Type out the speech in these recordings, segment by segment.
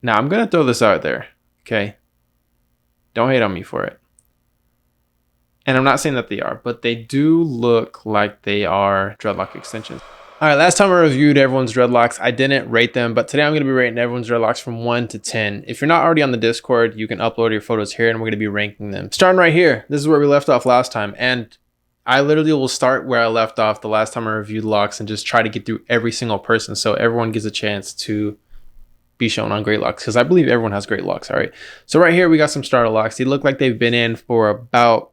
Now, I'm going to throw this out there, okay? Don't hate on me for it. And I'm not saying that they are, but they do look like they are dreadlock extensions. All right, last time I reviewed everyone's dreadlocks, I didn't rate them, but today I'm going to be rating everyone's dreadlocks from 1 to 10. If you're not already on the Discord, you can upload your photos here and we're going to be ranking them. Starting right here, this is where we left off last time. And I literally will start where I left off the last time I reviewed locks and just try to get through every single person so everyone gets a chance to be shown on Greatlocs, because I believe everyone has Greatlocs. All right, so right here we got some starter locks. They look like they've been in for about,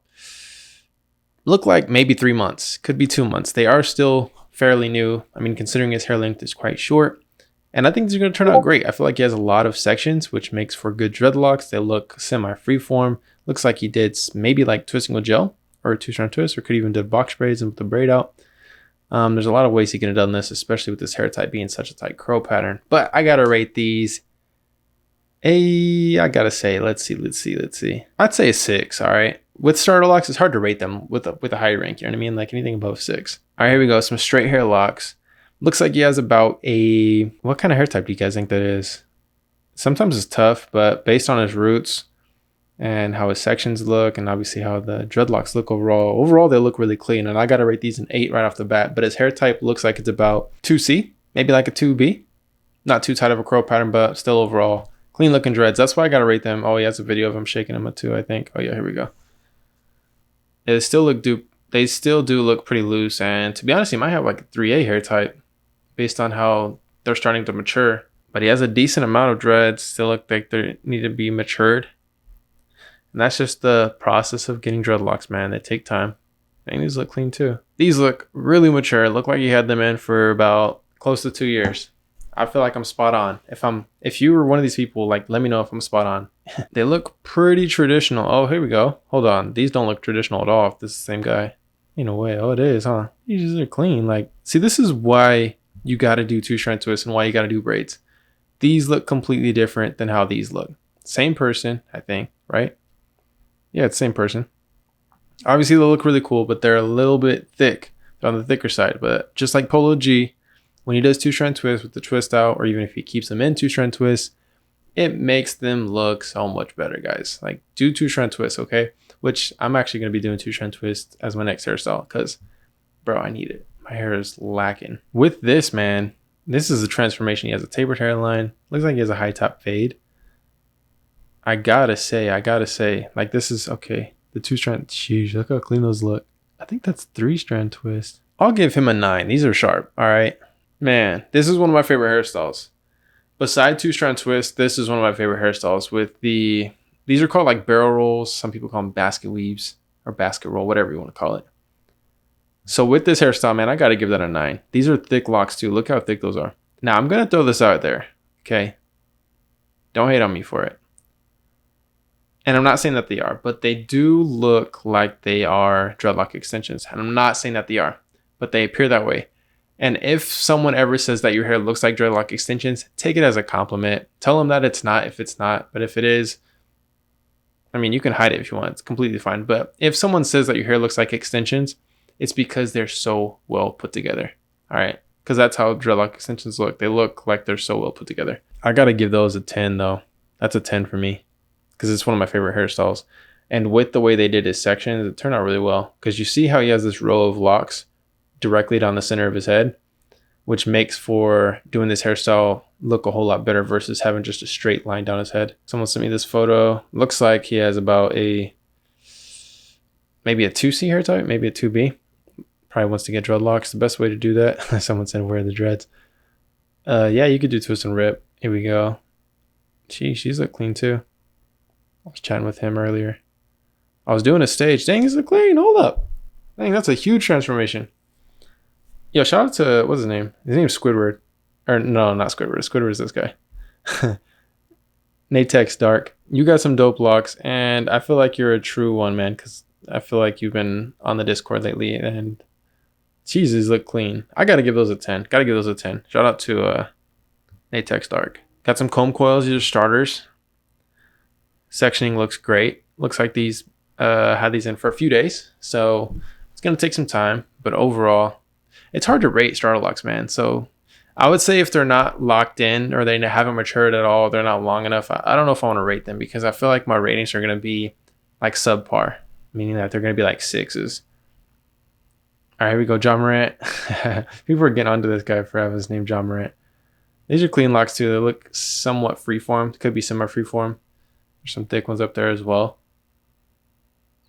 look like maybe 3 months, could be 2 months. They are still fairly new. I mean, considering his hair length is quite short, and I think these are going to turn out great. I feel like he has a lot of sections, which makes for good dreadlocks. They look semi freeform. Looks like he did maybe like twisting with gel or a 2-strand twist, or could even do box braids and with the braid out. There's a lot of ways he could have done this, especially with this hair type being such a tight curl pattern. But I gotta rate these I gotta say, let's see. I'd say a 6. All right. With starter locks, it's hard to rate them with a high rank. You know what I mean? Like anything above 6. All right, here we go. Some straight hair locks. Looks like he has about a, what kind of hair type do you guys think that is? Sometimes it's tough, but based on his roots and how his sections look, and obviously how the dreadlocks look overall they look really clean. And I gotta rate these an 8 right off the bat. But his hair type looks like it's about 2C, maybe like a 2B. Not too tight of a curl pattern, but still overall clean looking dreads. That's why I gotta rate them. Oh, he has a video of him shaking them a 2, I think. Oh yeah, here we go. They still do look pretty loose, and to be honest, he might have like a 3A hair type based on how they're starting to mature. But he has a decent amount of dreads, still look like they need to be matured. And that's just the process of getting dreadlocks, man. They take time. And these look clean too. These look really mature. Look like he had them in for about close to 2 years. I feel like I'm spot on. If you were one of these people, like, let me know if I'm spot on. They look pretty traditional. Oh, here we go. Hold on. These don't look traditional at all if this is the same guy. In a way. Oh, it is, huh? These are clean. Like, see, this is why you got to do 2-strand twists and why you got to do braids. These look completely different than how these look. Same person, I think, right? Yeah, it's the same person. Obviously, they look really cool, but they're a little bit thick. They're on the thicker side. But just like Polo G, when he does 2-strand twists with the twist out, or even if he keeps them in 2-strand twists, it makes them look so much better, guys. Like, do 2-strand twists, okay? Which I'm actually going to be doing 2-strand twists as my next hairstyle because, bro, I need it. My hair is lacking. With this, man, this is a transformation. He has a tapered hairline. Looks like he has a high top fade. I gotta say, like, this is okay. The 2-strand, sheesh, look how clean those look. I think that's 3-strand twist. I'll give him a 9. These are sharp, all right? Man, this is one of my favorite hairstyles. Beside 2-strand twist, this is one of my favorite hairstyles with these are called like barrel rolls. Some people call them basket weaves or basket roll, whatever you want to call it. So with this hairstyle, man, I got to give that a 9. These are thick locks too. Look how thick those are. Now, I'm going to throw this out there, okay? Don't hate on me for it. And I'm not saying that they are, but they do look like they are dreadlock extensions. And I'm not saying that they are, but they appear that way. And if someone ever says that your hair looks like dreadlock extensions, take it as a compliment. Tell them that it's not if it's not. But if it is, I mean, you can hide it if you want. It's completely fine. But if someone says that your hair looks like extensions, it's because they're so well put together. All right? Because that's how dreadlock extensions look. They look like they're so well put together. I got to give those a 10, though. That's a 10 for me because it's one of my favorite hairstyles. And with the way they did his sections, it turned out really well. Because you see how he has this row of locks directly down the center of his head, which makes for doing this hairstyle look a whole lot better versus having just a straight line down his head. Someone sent me this photo. Looks like he has about maybe a 2C hair type, maybe a 2B. Probably wants to get dreadlocks. The best way to do that, someone said wear the dreads. Yeah, you could do twist and rip. Here we go. She's look clean too. I was chatting with him earlier. I was doing a stage. Dang, he's look clean. Hold up. Dang, that's a huge transformation. Yo, shout out to, what's his name? His name's Squidward. Or no, not Squidward. Squidward is this guy. Natex Dark. You got some dope locks, and I feel like you're a true one, man, because I feel like you've been on the Discord lately, and Jesus, look clean. I gotta give those a 10. Gotta give those a 10. Shout out to Natex Dark. Got some comb coils. These are starters. Sectioning looks great. Looks like these had these in for a few days, so it's gonna take some time, but overall, it's hard to rate starter locks, man. So I would say if they're not locked in or they haven't matured at all, they're not long enough. I don't know if I want to rate them because I feel like my ratings are going to be like subpar, meaning that they're going to be like 6s. All right, here we go. John Morant. People are getting onto this guy for having his name John Morant. These are clean locks too. They look somewhat freeform. Could be semi-freeform. There's some thick ones up there as well.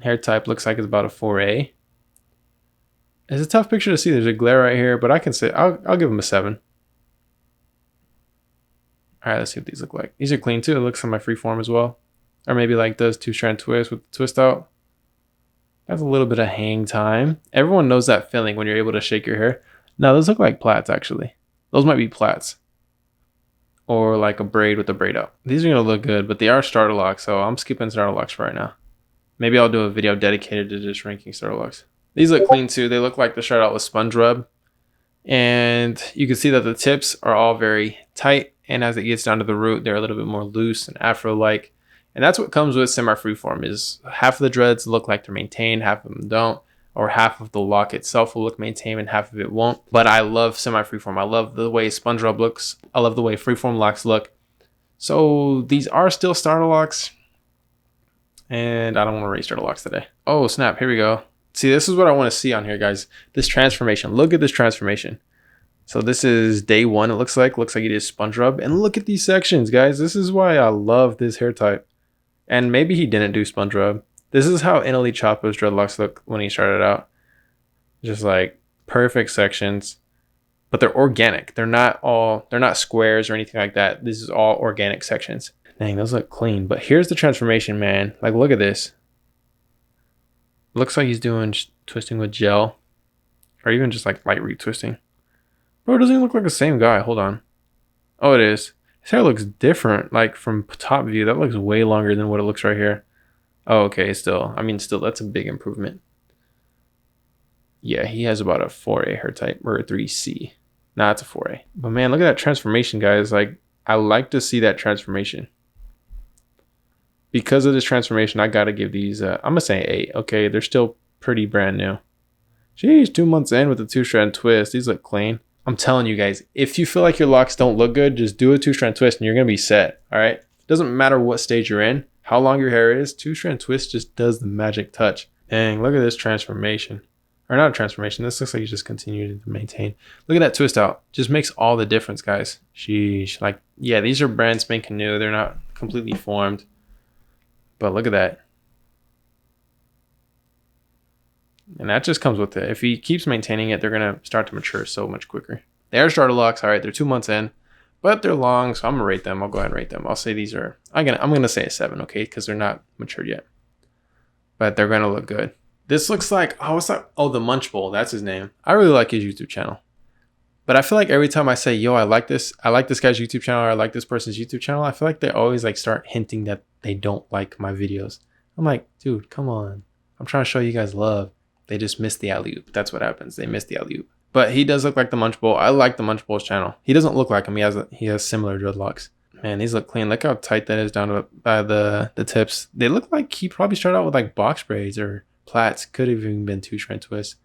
Hair type looks like it's about a 4A. It's a tough picture to see. There's a glare right here, but I can say I'll give them a 7. All right, let's see what these look like. These are clean too. It looks semi-freeform as well. Or maybe like those 2 strand twists with the twist out. That's a little bit of hang time. Everyone knows that feeling when you're able to shake your hair. No, those look like plaits actually. Those might be plaits. Or like a braid with a braid out. These are going to look good, but they are starter locks, so I'm skipping starter locks for right now. Maybe I'll do a video dedicated to just ranking starter locks. These look clean too. They look like they're started out with sponge rub. And you can see that the tips are all very tight. And as it gets down to the root, they're a little bit more loose and afro-like. And that's what comes with semi-freeform is half of the dreads look like they're maintained, half of them don't. Or half of the lock itself will look maintained and half of it won't. But I love semi-freeform. I love the way sponge rub looks. I love the way freeform locks look. So these are still starter locks. And I don't want to rate starter locks today. Oh, snap. Here we go. See, this is what I want to see on here, guys. This transformation. Look at this transformation. So this is day 1, it looks like. Looks like it is sponge rub. And look at these sections, guys. This is why I love this hair type. And maybe he didn't do sponge rub. This is how Untitled Chapter's dreadlocks look when he started out. Just like perfect sections. But they're organic. They're not squares or anything like that. This is all organic sections. Dang, those look clean. But here's the transformation, man. Like, look at this. Looks like he's doing twisting with gel. Or even just like light retwisting. Bro, it doesn't even look like the same guy. Hold on. Oh, it is. His hair looks different. Like from top view, that looks way longer than what it looks right here. Oh, okay, still. I mean, still, that's a big improvement. Yeah, he has about a 4A hair type, or a 3C. Nah, it's a 4A. But man, look at that transformation, guys. Like, I like to see that transformation. Because of this transformation, I gotta give these, I'm gonna say 8. Okay, they're still pretty brand new. Jeez, 2 months in with the 2-strand twist. These look clean. I'm telling you guys, if you feel like your locks don't look good, just do a 2-strand twist and you're gonna be set, all right? Doesn't matter what stage you're in, how long your hair is, 2-strand twist just does the magic touch. Dang, look at this transformation. Or not a transformation, this looks like you just continue to maintain. Look at that twist out. Just makes all the difference, guys. Sheesh. Like, yeah, these are brand spanking new. They're not completely formed. But look at that. And that just comes with it. If he keeps maintaining it, they're going to start to mature so much quicker. They are starter locks. All right, they're 2 months in. But they're long, so I'm going to rate them. I'll go ahead and rate them. I'll say these are... I'm gonna say a 7, okay? Because they're not matured yet. But they're going to look good. This looks like... Oh, what's that? Oh, the Munch Bowl. That's his name. I really like his YouTube channel. But I feel like every time I say, yo, I like this guy's YouTube channel, or I like this person's YouTube channel, I feel like they always like start hinting that they don't like my videos. I'm like, dude, come on. I'm trying to show you guys love. They just missed the alley-oop. That's what happens. They missed the alley-oop. But he does look like the Munch Bowl. I like the Munch Bowl's channel. He doesn't look like him. He has similar dreadlocks. Man, these look clean. Look how tight that is down by the tips. They look like he probably started out with like box braids or plaits. Could have even been 2-strand twists.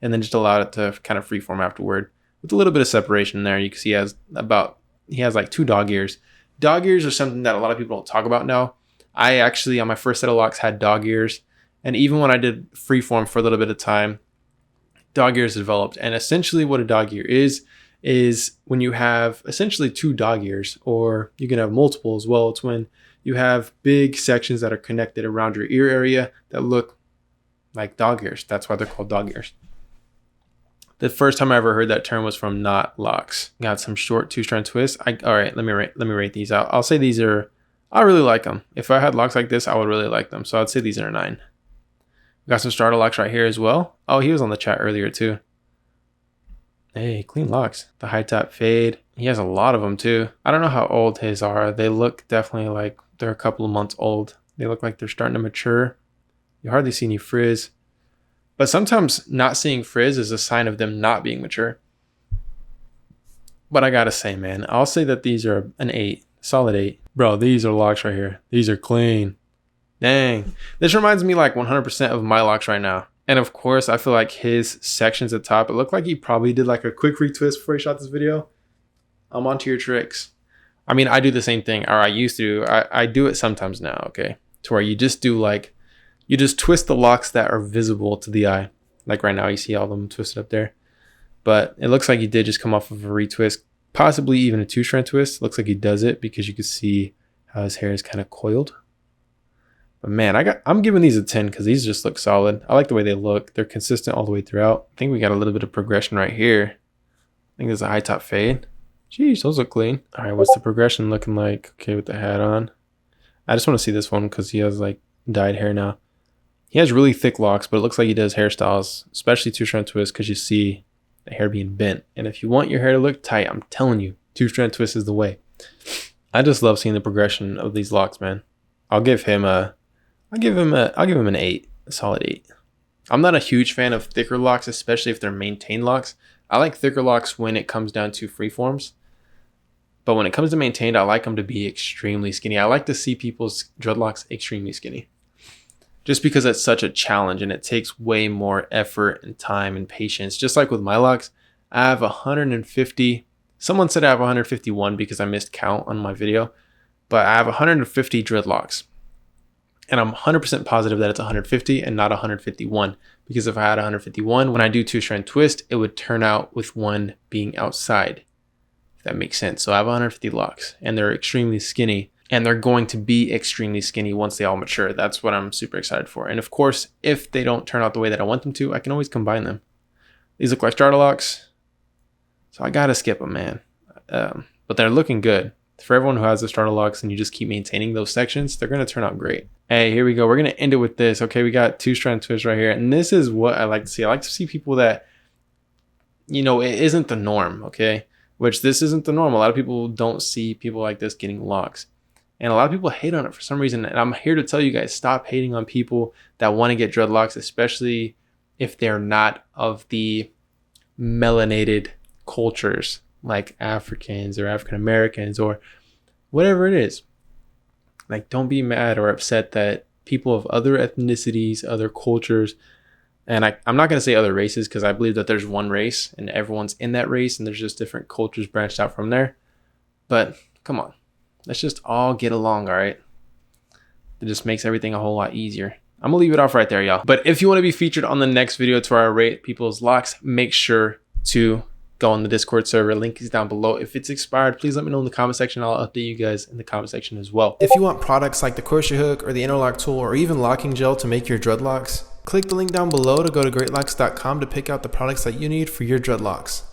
And then just allowed it to kind of freeform afterward. With a little bit of separation there. You can see he has like 2 dog ears. Dog ears are something that a lot of people don't talk about now. I actually, on my first set of locks, had dog ears. And even when I did freeform for a little bit of time, dog ears developed. And essentially what a dog ear is when you have essentially 2 dog ears, or you can have multiple as well. It's when you have big sections that are connected around your ear area that look like dog ears. That's why they're called dog ears. The first time I ever heard that term was from Knot Locks. Got some short 2-strand twists. All right, let me rate these out. I'll say these are, I really like them. If I had locks like this, I would really like them. So I'd say these are a 9. Got some starter locks right here as well. Oh, he was on the chat earlier too. Hey, clean locks. The high top fade. He has a lot of them too. I don't know how old his are. They look definitely like they're a couple of months old. They look like they're starting to mature. You hardly see any frizz. But sometimes not seeing frizz is a sign of them not being mature. But I gotta say, man, I'll say that these are an 8. Solid 8. Bro, these are locks right here. These are clean. Dang. This reminds me like 100% of my locks right now. And of course, I feel like his sections at the top, it looked like he probably did like a quick retwist before he shot this video. I'm onto your tricks. I mean, I do the same thing, or I used to. I do it sometimes now, okay? To where you just do like, you just twist the locks that are visible to the eye. Like right now, you see all of them twisted up there. But it looks like he did just come off of a retwist, possibly even a 2-strand twist. Looks like he does it because you can see how his hair is kind of coiled. But man, I'm giving these a 10 because these just look solid. I like the way they look. They're consistent all the way throughout. I think we got a little bit of progression right here. I think there's a high top fade. Jeez, those look clean. All right, what's the progression looking like? Okay, with the hat on. I just want to see this one because he has like dyed hair now. He has really thick locks, but it looks like he does hairstyles, especially 2-strand twist, because you see the hair being bent. And if you want your hair to look tight, I'm telling you, 2-strand twist is the way. I just love seeing the progression of these locks, man. I'll give him an 8, a solid 8. I'm not a huge fan of thicker locks, especially if they're maintained locks. I like thicker locks when it comes down to freeforms. But when it comes to maintained, I like them to be extremely skinny. I like to see people's dreadlocks extremely skinny. Just because it's such a challenge and it takes way more effort and time and patience. Just like with my locks, I have 150. Someone said I have 151 because I missed count on my video. But I have 150 dreadlocks. And I'm 100% positive that it's 150 and not 151. Because if I had 151, when I do 2-strand twist, it would turn out with one being outside. If that makes sense. So I have 150 locks and they're extremely skinny. And they're going to be extremely skinny once they all mature. That's what I'm super excited for. And of course, if they don't turn out the way that I want them to, I can always combine them. These look like Dreadlocks. So I gotta skip them, man. But they're looking good. For everyone who has the Dreadlocks and you just keep maintaining those sections, they're gonna turn out great. Hey, here we go. We're gonna end it with this. Okay, we got 2-strand twist right here. And this is what I like to see. I like to see people that, you know, it isn't the norm, okay? Which this isn't the norm. A lot of people don't see people like this getting locks. And a lot of people hate on it for some reason. And I'm here to tell you guys, stop hating on people that want to get dreadlocks, especially if they're not of the melanated cultures like Africans or African Americans or whatever it is. Like, don't be mad or upset that people of other ethnicities, other cultures, and I'm not going to say other races because I believe that there's one race and everyone's in that race and there's just different cultures branched out from there. But come on. Let's just all get along, all right? It just makes everything a whole lot easier. I'm gonna leave it off right there, y'all. But if you want to be featured on the next video to our rate people's locks, make sure to go on the Discord server. Link is down below. If it's expired, please let me know in the comment section. I'll update you guys in the comment section as well. If you want products like the crochet hook or the interlock tool or even locking gel to make your dreadlocks, click the link down below to go to greatlocs.com to pick out the products that you need for your dreadlocks.